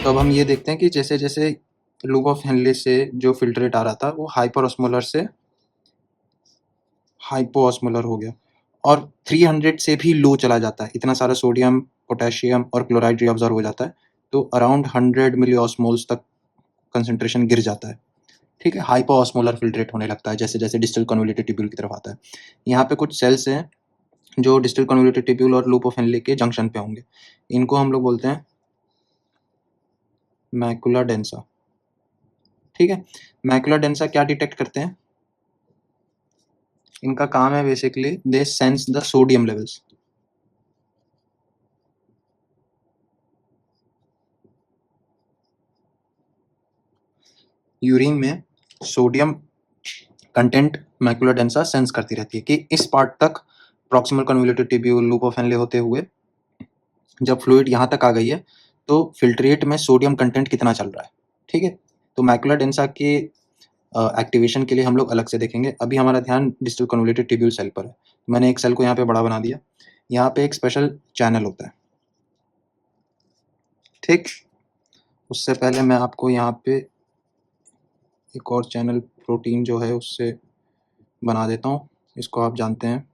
तो अब हम ये देखते हैं कि जैसे जैसे लूप ऑफ हेनले से जो फिल्ट्रेट आ रहा था वो हाइपर ऑस्मोलर से हाइपो ऑस्मोलर हो गया और 300 से भी लो चला जाता है। इतना सारा सोडियम, पोटेशियम और क्लोराइड रीअब्जॉर्ब हो जाता है, तो अराउंड 100 मिली ऑस्मोल्स तक कंसंट्रेशन गिर जाता है। ठीक है, हाइपो ऑस्मोलर फिल्ट्रेट होने लगता है जैसे जैसे डिस्टल कन्वोल्यूटेड ट्यूब्यूल की तरफ आता है। यहाँ पे कुछ सेल्स हैं जो डिस्टल कन्वोल्यूटेड ट्यूब्यूल और लूप ऑफ हेनले के जंक्शन पे होंगे। इनको हम लोग बोलते हैं मैकुला डेंसा। ठीक है, मैकुला डेंसा क्या डिटेक्ट करते हैं? इनका काम है basically they sense the sodium levels. Urine में sodium content macula densa sense करती रहती है कि इस पार्ट तक proximal convoluted tubule, loop of Henle होते हुए जब फ्लूइड यहाँ तक आ गई है तो फिल्ट्रेट में सोडियम कंटेंट कितना चल रहा है। ठीक है, तो मैकुला डेंसा के एक्टिवेशन के लिए हम लोग अलग से देखेंगे। अभी हमारा ध्यान डिस्टल कन्वोल्यूटेड ट्यूब्यूल सेल पर है। मैंने एक सेल को यहाँ पे बड़ा बना दिया। यहाँ पे एक स्पेशल चैनल होता है। ठीक, उससे पहले मैं आपको यहाँ पे एक और चैनल प्रोटीन जो है उससे बना देता हूँ। इसको आप जानते हैं,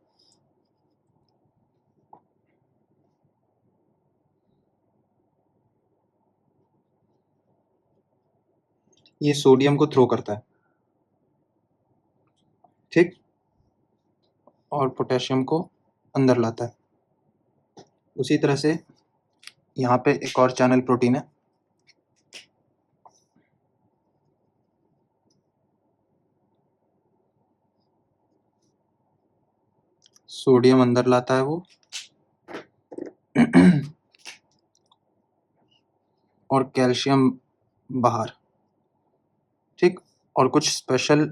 ये सोडियम को थ्रो करता है। ठीक, और पोटेशियम को अंदर लाता है। उसी तरह से यहाँ पे एक और चैनल प्रोटीन है, सोडियम अंदर लाता है वो और कैल्शियम बाहर। ठीक, और कुछ स्पेशल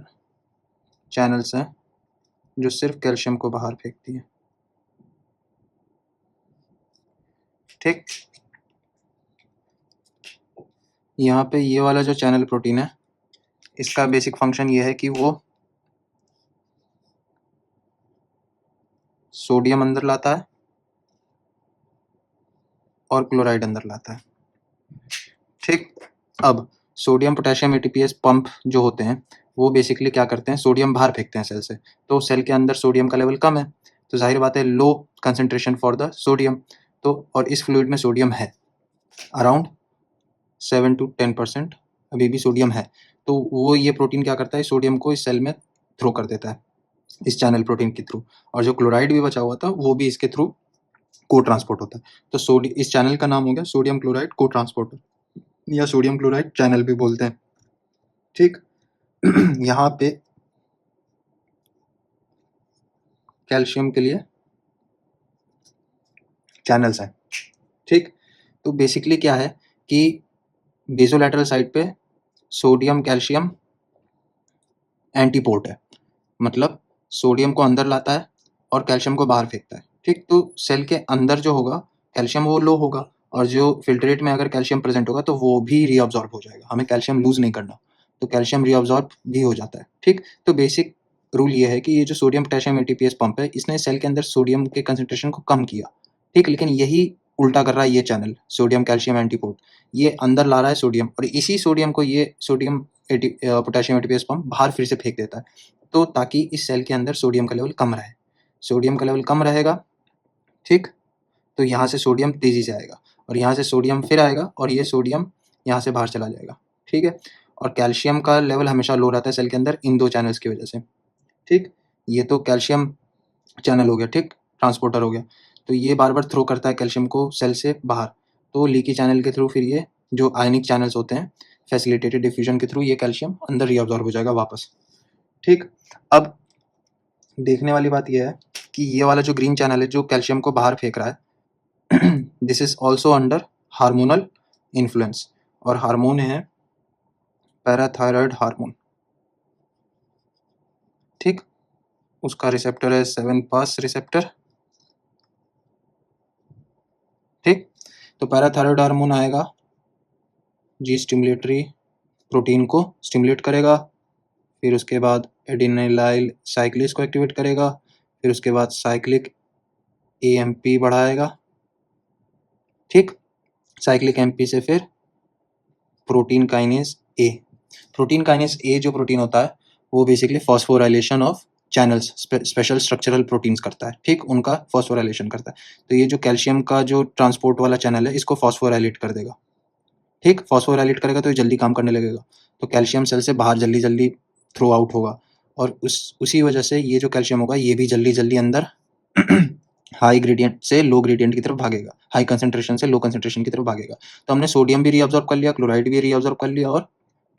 चैनल्स हैं जो सिर्फ कैल्शियम को बाहर फेंकती है। ठीक, यहाँ पे ये वाला जो चैनल प्रोटीन है इसका बेसिक फंक्शन ये है कि वो सोडियम अंदर लाता है और क्लोराइड अंदर लाता है। ठीक, अब सोडियम पोटेशियम एटीपीएस पंप जो होते हैं वो बेसिकली क्या करते हैं, सोडियम बाहर फेंकते हैं सेल से। तो सेल के अंदर सोडियम का लेवल कम है, तो जाहिर बात है low concentration for the sodium. तो और इस फ्लूइड में सोडियम है अराउंड 7 to 10%, अभी भी सोडियम है। तो वो ये प्रोटीन क्या करता है, सोडियम को इस सेल में थ्रो कर देता है इस चैनल प्रोटीन के थ्रू, और जो क्लोराइड भी बचा हुआ था वो भी इसके थ्रू को ट्रांसपोर्ट होता है। तो सोडियम, इस चैनल का नाम हो गया सोडियम क्लोराइड को ट्रांसपोर्टर या सोडियम क्लोराइड चैनल भी बोलते हैं। ठीक, यहाँ पे कैल्शियम के लिए चैनल्स हैं। ठीक, तो बेसिकली क्या है कि बेसोलैटरल साइड पे सोडियम कैल्शियम एंटीपोर्ट है, मतलब सोडियम को अंदर लाता है और कैल्शियम को बाहर फेंकता है। ठीक, तो सेल के अंदर जो होगा कैल्शियम वो लो होगा, और जो फिल्ट्रेट में अगर कैल्शियम प्रेजेंट होगा तो वो भी रीअब्जॉर्ब हो जाएगा। हमें कैल्शियम लूज नहीं करना, तो कैल्शियम रीअब्जॉर्ब भी हो जाता है। ठीक, तो बेसिक रूल ये है कि ये जो सोडियम पोटेशियम एटीपीएस पंप है इसने सेल के अंदर सोडियम के कंसंट्रेशन को कम किया। ठीक, लेकिन यही उल्टा कर रहा है ये चैनल सोडियम कैल्शियम एंटीपोर्ट, ये अंदर ला रहा है सोडियम और इसी सोडियम को ये सोडियम पोटेशियम एटीपीएस पंप बाहर फिर से फेंक देता है। तो ताकि इस सेल के अंदर सोडियम का लेवल कम रहे, सोडियम का लेवल कम रहेगा। ठीक, तो यहाँ से सोडियम तेजी से आएगा और यहाँ से सोडियम फिर आएगा और ये सोडियम यहाँ से बाहर चला जाएगा। ठीक है, और कैल्शियम का लेवल हमेशा लो रहता है सेल के अंदर इन दो चैनल्स की वजह से। ठीक, ये तो कैल्शियम चैनल हो गया, ठीक, ट्रांसपोर्टर हो गया। तो ये बार बार थ्रो करता है कैल्शियम को सेल से बाहर, तो लीकी चैनल के थ्रू फिर ये जो आयनिक चैनल्स होते हैं फैसिलिटेटेड डिफ्यूजन के थ्रू ये कैल्शियम अंदर रीअब्जॉर्ब हो जाएगा वापस। ठीक, अब देखने वाली बात यह है कि ये वाला जो ग्रीन चैनल है जो कैल्शियम को बाहर फेंक रहा है this is also under hormonal influence, और हार्मोन है पैराथायरॉयड हार्मोन। ठीक, उसका रिसेप्टर है 7 पास रिसेप्टर। ठीक, तो पैराथायरॉयड हार्मोन आएगा जी स्टिमुलेटरी प्रोटीन को स्टिमुलेट करेगा, फिर उसके बाद एडिनिलाइल साइक्लेज को एक्टिवेट करेगा, फिर उसके बाद साइक्लिक एएमपी बढ़ाएगा। ठीक, साइक्लिक एमपी से फिर protein kinase A. Protein kinase A जो प्रोटीन होता है वो basically phosphorylation of channels, special structural proteins करता है, ठीक, उनका फॉस्फोराइलेशन करता है। तो ये जो कैल्शियम का जो ट्रांसपोर्ट वाला चैनल है इसको फॉस्फोराइलेट कर देगा, ठीक, फॉस्फोराइलेट करेगा तो ये जल्दी काम करने लगेगा, तो कैल्शियम सेल से बाहर जल्दी जल्दी थ्रो आउट होगा, और उसी वजह से ये जो कैल्शियम होगा ये भी जल्दी जल्दी अंदर हाई ग्रेडियंट से लो ग्रेडियंट की तरफ भागेगा, हाई कंसेंट्रेशन से लो कंसेंट्रेशन की तरफ भागेगा। तो हमने सोडियम भी रीअब्जॉर्ब कर लिया, क्लोराइड भी रीअब्जॉर्ब कर लिया और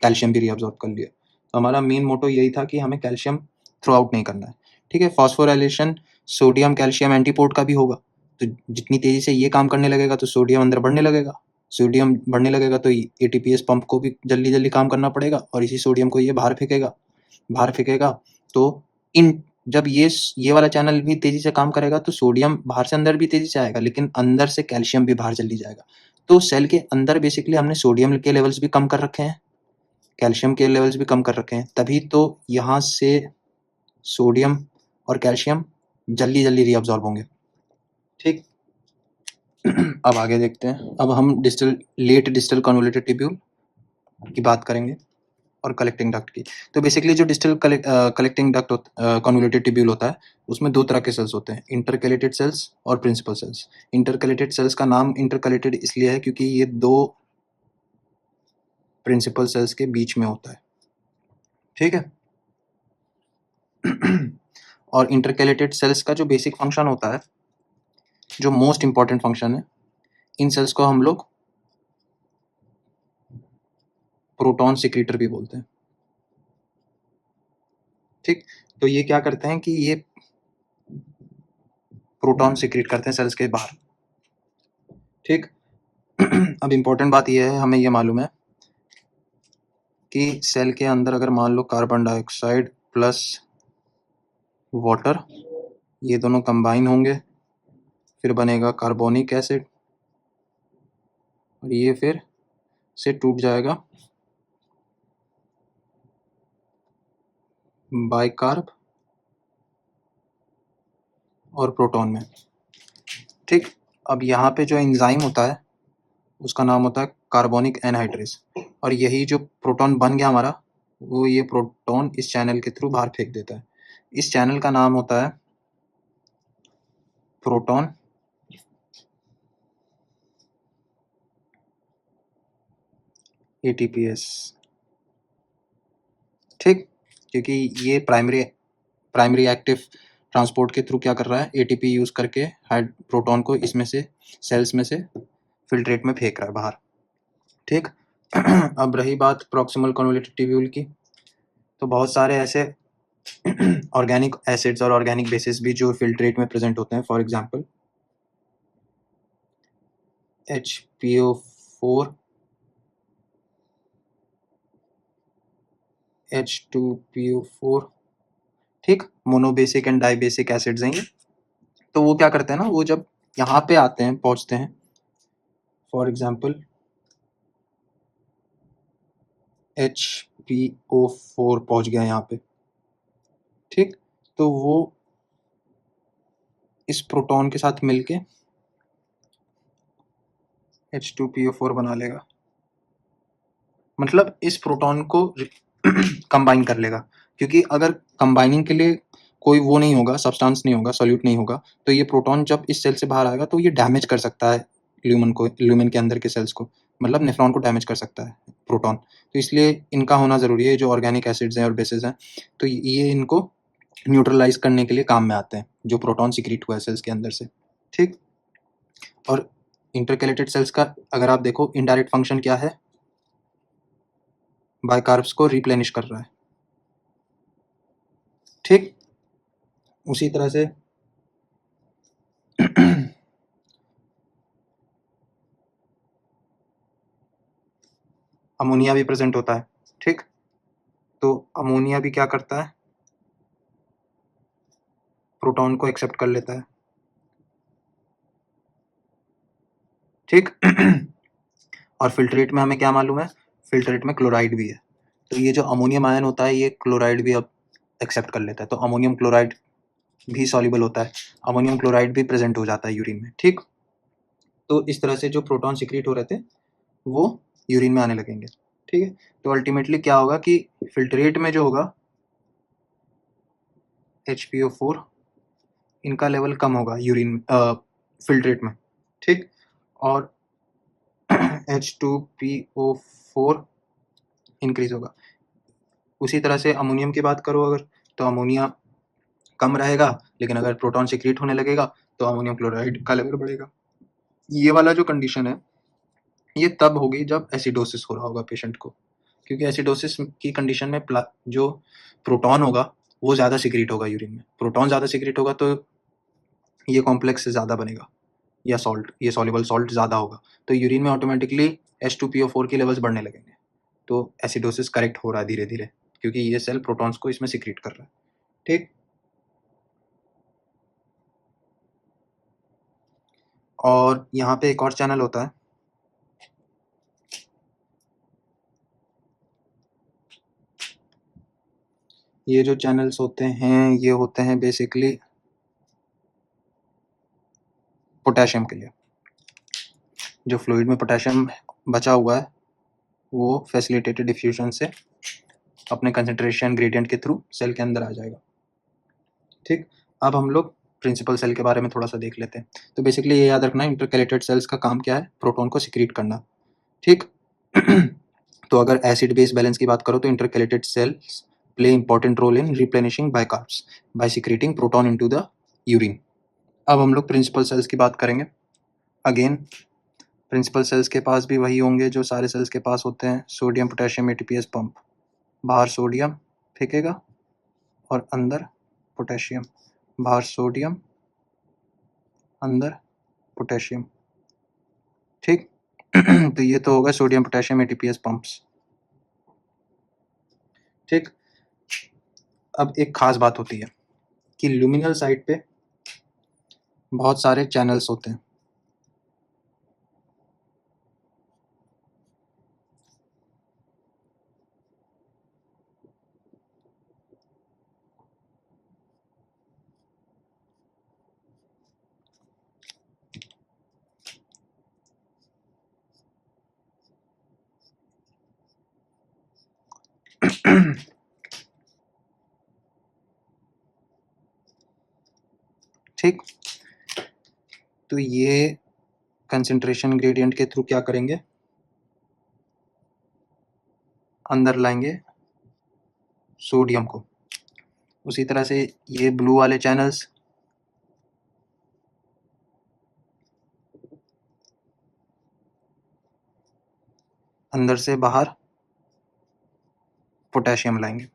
कैल्शियम भी रीअब्जॉर्ब कर लिया। तो हमारा मेन मोटो यही था कि हमें कैल्शियम थ्रो आउट नहीं करना है, ठीक है। फॉस्फोराइलेशन सोडियम कैल्शियम एंटीपोड का भी होगा, तो जितनी तेजी से ये काम करने लगेगा तो सोडियम अंदर बढ़ने लगेगा, सोडियम बढ़ने लगेगा तो एटीपीएस पंप को भी जल्दी जल्दी काम करना पड़ेगा और इसी सोडियम को ये बाहर फेंकेगा। तो इन जब ये वाला चैनल भी तेजी से काम करेगा तो सोडियम बाहर से अंदर भी तेजी से आएगा, लेकिन अंदर से कैल्शियम भी बाहर जल्दी जाएगा। तो सेल के अंदर बेसिकली हमने सोडियम के लेवल्स भी कम कर रखे हैं, कैल्शियम के लेवल्स भी कम कर रखे हैं, तभी तो यहाँ से सोडियम और कैल्शियम जल्दी जल्दी रीअब्सॉर्ब होंगे, ठीक। अब आगे देखते हैं। अब हम लेट डिस्टल कन्वोल्यूटेड ट्यूब्यूल की बात करेंगे और कलेक्टिंग डक्ट की। तो बेसिकली जो distal collecting duct convoluted tubule होता है उसमें दो तरह के सेल्स होते हैं, इंटरकैलेटेड सेल्स और प्रिंसिपल सेल्स। इंटरकैलेटेड सेल्स का नाम इंटरकैलेटेड इसलिए है क्योंकि ये दो प्रिंसिपल सेल्स के बीच में होता है, ठीक है। और इंटरकैलेटेड सेल्स का जो बेसिक फंक्शन होता है, जो मोस्ट इंपॉर्टेंट फंक्शन है, इन सेल्स को हम लोग प्रोटॉन सिक्रीटर भी बोलते हैं, ठीक। तो ये क्या करते हैं कि ये प्रोटॉन सिक्रीट करते हैं सेल्स के बाहर, ठीक। अब इंपॉर्टेंट बात यह है, हमें यह मालूम है कि सेल के अंदर अगर मान low carbon dioxide plus water ये दोनों कंबाइन होंगे, फिर बनेगा कार्बोनिक एसिड और ये फिर से टूट जाएगा बाइकार्ब और प्रोटॉन में, ठीक। अब यहाँ पे जो एंजाइम होता है उसका नाम होता है कार्बोनिक एनहाइड्रेस, और यही जो प्रोटॉन बन गया हमारा वो ये प्रोटॉन इस चैनल के थ्रू बाहर फेंक देता है। इस चैनल का नाम होता है प्रोटॉन एटीपीएस, ठीक, क्योंकि ये प्राइमरी एक्टिव ट्रांसपोर्ट के थ्रू क्या कर रहा है, एटीपी यूज करके प्रोटॉन को इसमें से सेल्स में से फिल्ट्रेट में फेंक रहा है बाहर, ठीक। अब रही बात प्रॉक्सिमल कन्वोल्यूटेड ट्यूब्यूल की, तो बहुत सारे ऐसे ऑर्गेनिक एसिड्स और ऑर्गेनिक बेसिस भी जो फिल्ट्रेट में प्रेजेंट होते हैं। फॉर एग्जांपल HPO4, H2PO4, ठीक, मोनोबेसिक एंड डाइबेसिक एसिड्स हैं ये। तो वो क्या करते हैं ना, वो जब यहाँ पे आते हैं, पहुंचते हैं, फॉर एग्जांपल HPO4 पहुंच गया यहाँ पे, ठीक, तो वो इस प्रोटॉन के साथ मिलके H2PO4 बना लेगा, मतलब इस प्रोटॉन को कंबाइन कर लेगा, क्योंकि अगर कंबाइनिंग के लिए कोई वो नहीं होगा, सब्सटेंस नहीं होगा, सॉल्यूट नहीं होगा, तो ये प्रोटॉन जब इस सेल से बाहर आएगा तो ये डैमेज कर सकता है ल्यूमेन के अंदर के सेल्स को, मतलब नेफ्रॉन को डैमेज कर सकता है प्रोटॉन। तो इसलिए इनका होना ज़रूरी है, जो ऑर्गेनिक एसिड्स हैं और बेसिस हैं, तो ये इनको न्यूट्रलाइज करने के लिए काम में आते हैं, जो प्रोटॉन सिक्रीट हुआ है सेल्स के अंदर से, ठीक। और इंटरकैलेटेड सेल्स का अगर आप देखो इनडायरेक्ट फंक्शन क्या है, बाइकार्ब्स को रिप्लेनिश कर रहा है, ठीक। उसी तरह से अमोनिया भी प्रेजेंट होता है, ठीक। तो अमोनिया भी क्या करता है, प्रोटॉन को एक्सेप्ट कर लेता है, ठीक। और फिल्ट्रेट में हमें क्या मालूम है, फिल्ट्रेट में क्लोराइड भी है, तो ये जो अमोनियम आयन होता है ये क्लोराइड भी अब एक्सेप्ट कर लेता है, तो अमोनियम क्लोराइड भी सॉल्युबल होता है, अमोनियम क्लोराइड भी प्रेजेंट हो जाता है यूरिन में, ठीक। तो इस तरह से जो प्रोटॉन सिक्रीट हो रहे थे वो यूरिन में आने लगेंगे। ठीक है। तो अल्टीमेटली क्या होगा कि फिल्ट्रेट में जो होगा HPO4 इनका लेवल कम होगा यूरिन फिल्ट्रेट में, ठीक। और H2PO4 इंक्रीज होगा। उसी तरह से अमोनियम की बात करो अगर, तो अमोनिया कम रहेगा, लेकिन अगर प्रोटॉन सिक्रीट होने लगेगा तो अमोनियम क्लोराइड का लेवल बढ़ेगा। ये वाला जो कंडीशन है ये तब होगी जब एसिडोसिस हो रहा होगा पेशेंट को, क्योंकि एसिडोसिस की कंडीशन में जो प्रोटॉन होगा वो ज़्यादा सिक्रीट होगा यूरिन में। प्रोटॉन ज़्यादा सिक्रीट होगा तो ये कॉम्प्लेक्स ज़्यादा बनेगा, या सॉल्ट, ये सॉल्युबल सॉल्ट ज़्यादा होगा, तो यूरिन में ऑटोमेटिकली H2PO4 के लेवल्स बढ़ने लगेंगे। तो एसिडोसिस करेक्ट हो रहा है धीरे धीरे, क्योंकि ये सेल प्रोटॉन्स को इसमें सिक्रीट कर रहा है, ठीक। और यहाँ पे एक और चैनल होता है, ये जो चैनल्स होते हैं ये होते हैं बेसिकली पोटेशियम के लिए। जो फ्लूइड में पोटेशियम बचा हुआ है वो फैसिलिटेटेड डिफ्यूजन से अपने कंसंट्रेशन ग्रेडियंट के थ्रू सेल के अंदर आ जाएगा, ठीक। अब हम लोग प्रिंसिपल सेल के बारे में थोड़ा सा देख लेते हैं। तो बेसिकली ये याद रखना, इंटरकैलेटेड सेल्स का काम क्या है, प्रोटॉन को सिक्रीट करना, ठीक। तो अगर एसिड बेस बैलेंस की बात करो तो intercalated cells play important role in replenishing bicarbs by secreting proton into the urine. अब हम लोग प्रिंसिपल सेल्स की बात करेंगे। अगेन प्रिंसिपल सेल्स के पास भी वही होंगे जो सारे सेल्स के पास होते हैं, सोडियम पोटेशियम ATPase पंप। बाहर सोडियम फेंकेगा और अंदर पोटेशियम, बाहर सोडियम अंदर पोटेशियम, ठीक। तो ये तो होगा सोडियम पोटेशियम ATPase पंप्स, ठीक। अब एक खास बात होती है कि लुमिनल साइड पे बहुत सारे चैनल्स होते हैं। ठीक। तो ये कंसंट्रेशन ग्रेडियंट के थ्रू क्या करेंगे, अंदर लाएंगे सोडियम को। उसी तरह से ये ब्लू वाले चैनल्स अंदर से बाहर पोटेशियम लाएंगे,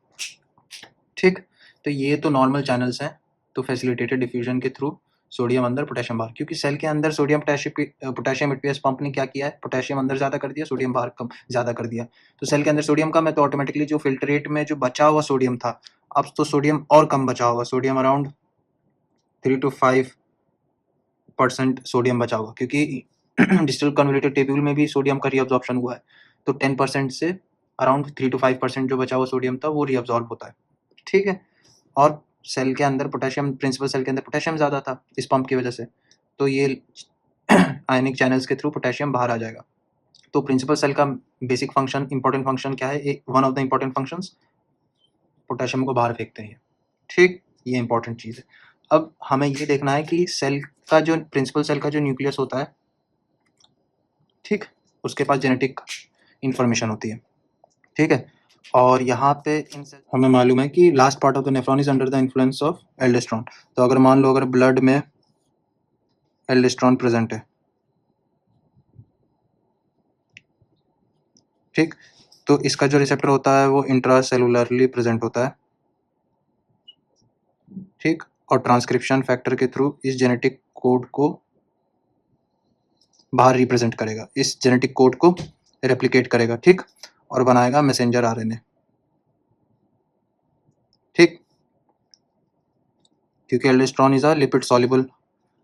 ठीक। तो ये तो नॉर्मल चैनल्स हैं। तो फैसिलिटेटेड डिफ्यूजन के थ्रू सोडियम अंदर पोटेशियम बाहर, क्योंकि सेल के अंदर सोडियम पोटेशियम ATPase पंप ने क्या किया है, पोटेशियम अंदर ज़्यादा कर दिया, सोडियम बाहर कम ज़्यादा कर दिया। तो सेल के अंदर सोडियम कम है तो ऑटोमेटिकली जो फिल्ट्रेट में जो बचा हुआ सोडियम था, अब तो सोडियम और कम बचा होगा, सोडियम अराउंड 3 to 5% सोडियम बचा होगा, क्योंकि डिस्टल कन्वोल्यूटेड टेब्यूल में भी सोडियम का रीअब्जॉर्प्शन हुआ है। तो 10% से अराउंड 3 to 5% जो बचा हुआ सोडियम था वो रीअब्जॉर्ब होता है, ठीक है। और सेल के अंदर पोटेशियम, प्रिंसिपल सेल के अंदर पोटेशियम ज़्यादा था इस पंप की वजह से, तो ये आयनिक चैनल्स के थ्रू पोटेशियम बाहर आ जाएगा। तो प्रिंसिपल सेल का बेसिक फंक्शन, इंपॉर्टेंट फंक्शन क्या है, one of the important functions potassium को बाहर फेंकते हैं, ठीक। ये इंपॉर्टेंट चीज़ है। अब हमें ये देखना है कि सेल का जो प्रिंसिपल सेल का जो न्यूक्लियस होता है, ठीक, उसके पास जेनेटिक इंफॉर्मेशन होती है, ठीक है। और यहाँ पे हमें मालूम है कि last part of the nephron is under the influence of aldosterone. तो अगर मान लो अगर ब्लड में एल्डोस्टेरोन प्रेजेंट है, ठीक, तो इसका जो रिसेप्टर होता है वो इंट्रासेलुलरली प्रेजेंट होता है, ठीक। और ट्रांसक्रिप्शन फैक्टर के थ्रू इस जेनेटिक कोड को बाहर रिप्रेजेंट करेगा, इस जेनेटिक कोड को रेप्लिकेट करेगा, ठीक, और बनाएगा मैसेंजर RNA, ठीक। क्योंकि aldosterone is a lipid soluble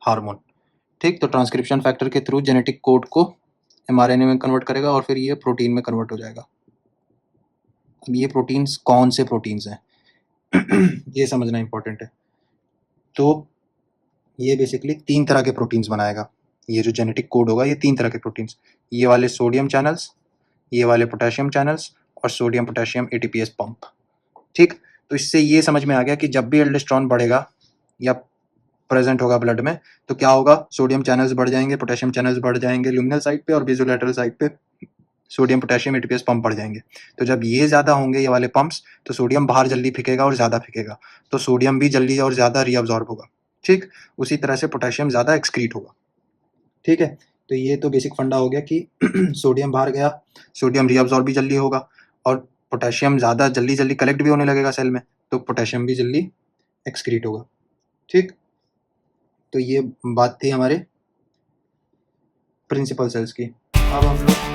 hormone, ठीक। तो ट्रांसक्रिप्शन फैक्टर के थ्रू जेनेटिक कोड को mRNA में कन्वर्ट करेगा और फिर ये प्रोटीन में कन्वर्ट हो जाएगा। अब ये प्रोटीन्स कौन से प्रोटीन्स हैं ये समझना इंपॉर्टेंट है। तो ये बेसिकली 3 तरह के प्रोटीन्स बनाएगा, ये जो जेनेटिक कोड होगा ये 3 तरह के प्रोटीन्स, ये वाले सोडियम चैनल्स, ये वाले पोटेशियम चैनल्स और सोडियम पोटेशियम एटीपीएस पंप। ठीक, तो इससे ये समझ में आ गया कि जब भी एल्डोस्टेरोन बढ़ेगा या प्रेजेंट होगा ब्लड में तो क्या होगा, सोडियम चैनल्स बढ़ जाएंगे, पोटेशियम चैनल्स बढ़ जाएंगे ल्यूमिनल साइड पे, और बेसोलैटरल साइड पे सोडियम पोटेशियम एटीपीएस पंप बढ़ जाएंगे। तो जब ये ज़्यादा होंगे ये वाले पंप्स, तो सोडियम बाहर जल्दी फेंकेगा और ज़्यादा फेंकेगा, तो सोडियम भी जल्दी और ज़्यादा रीअब्जॉर्ब होगा। ठीक, उसी तरह से पोटेशियम ज़्यादा एक्सक्रीट होगा। ठीक है, तो ये तो बेसिक फंडा हो गया कि सोडियम बाहर गया, सोडियम रीअब्जॉर्ब भी जल्दी होगा, और पोटेशियम ज़्यादा जल्दी जल्दी कलेक्ट भी होने लगेगा सेल में, तो पोटेशियम भी जल्दी एक्सक्रीट होगा। ठीक, तो ये बात थी हमारे प्रिंसिपल सेल्स की। अब हम लोग